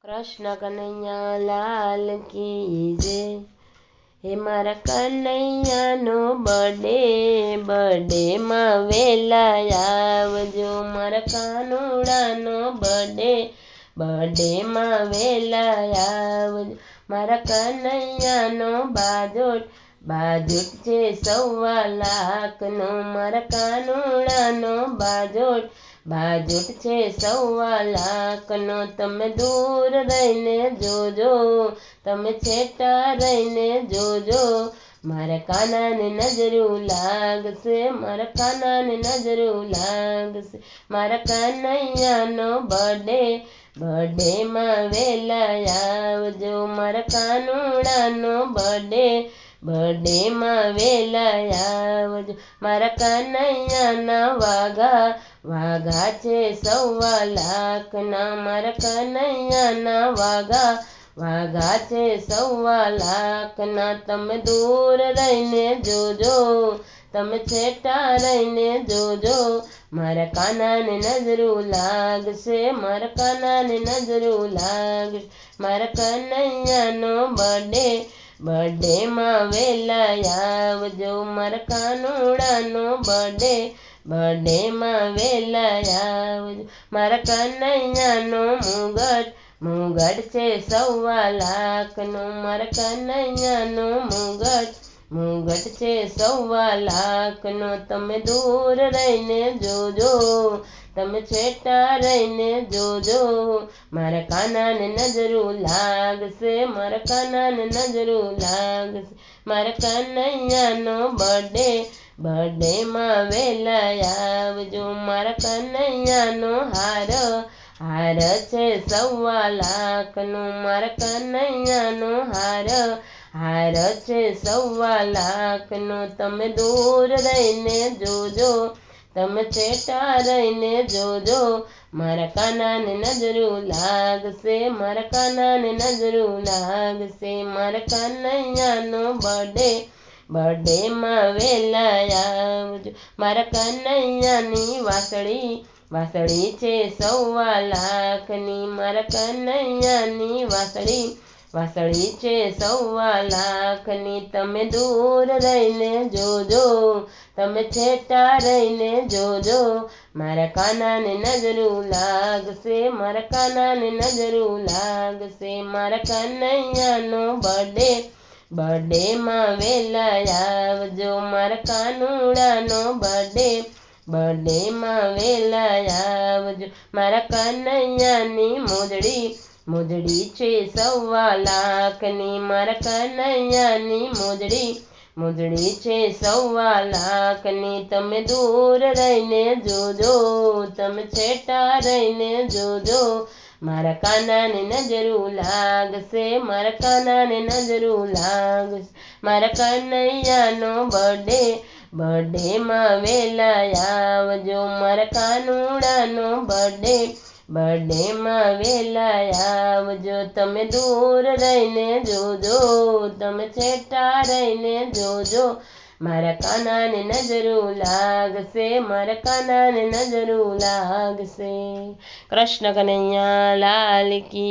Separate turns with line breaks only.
कृष्ण कन्हैया लाल की जय। हे मारा कन्हैया नो बर्थडे बर्थडे में वेला आवजो। मारा कानुड़ा नो बर्थडे बर्थडे में वेला आवजो। मारा कन्हैया नो बाजोट बाजोट छे 1.25 लाख नो। मारा कानुड़ा नो बाजोट बाजोट छे 1.25 लाख नो। तमे दूर रहीने जोजो तमे छेटा रहीने जोजो। मारा काना ने नजरू लागशे मारा काना ने नजरू लागशे। मारा कन्हैया नो बर्थडे बर्थडे में वेला आवजो। मारा कानुड़ा नो बर्थडे बर्थडे में वेला आवजो। मारा कन्हैया ना वागा वागा छे 1.25 लाख ना। मारा कन्हैया ना वागा वागा छे 1.25 लाख ना। तमे दूर रहीने जोजो तमे छेटा रहीने जोजो। मारा काना ने नजरू लागशे मारा काना ने नजरू लागशे। मारा कन्हैया नो बर्थडे बर्थडे में वेला आवजो। मारा कानुड़ा नो बर्थडे बर्थडे में वेला आवजो। मारा कन्हैया नो मुगट मुगट छे 1.25 लाख नो। मारा कन्हैया नो मुगट मुगट छे 1.25 लाख नो। तमे दूर रहीने जोजो तमे छेटा रहीने जोजो। मारा काना ने नजरू लागशे मारा काना ने नजरू लागशे। मारा कन्हैया नो बर्थडे बर्थडे में वेला आवजो। मारा कन्हैया नो हार हार छे 1.25 लाख नो। मारा कन्हैया नो हार हार छे 1.25 लाख नो। तमे दूर रहीने जोजो तमे छेटा रहीने जोजो। मारा काना ने नजरू लागशे मारा काना ने नजरू लागशे। मारा कन्हैया नो बर्थडे बर्थडे में वेला आवजो। मारा कन्हैया नी वासड़ी वासड़ी छे 1.25 लाख नी। मारा कन्हैया नी वासड़ी वासड़ी छे 1.25 लाख नी। तमे दूर रहीने जोजो तमे छेटा रहीने जोजो। मारा काना ने नजरू लागशे मारा काना ने नजरू लागशे। मारा कन्हैया नो बर्थडे बर्थडे में वेला आवजो। मारा कानुड़ा नो बर्थडे बर्थडे में वेला आवजो। मारा कन्हैया नी मोजड़ी मोजड़ी छे 1.25 लाख नी। मारा कन्हैया नी मोजड़ी मोजड़ी छे 1.25 लाख नी। तमे दूर रहीने जोजो तमे छेटा रहीने जोजो। मारा काना ने नजरू लागशे मारा काना ने नजरू लागशे। मारा कन्हैया नो बर्थडे बर्थडे में वेला आवजो। मारा कानुड़ा नो बर्थडे बर्थडे में वेला आवजो। तमे दूर रहीने जोजो तमे छेटा रहीने जोजो। मारा काना ने नजरू लागशे मारा काना ने नजरू लागशे। कृष्ण कन्हैया लाल की।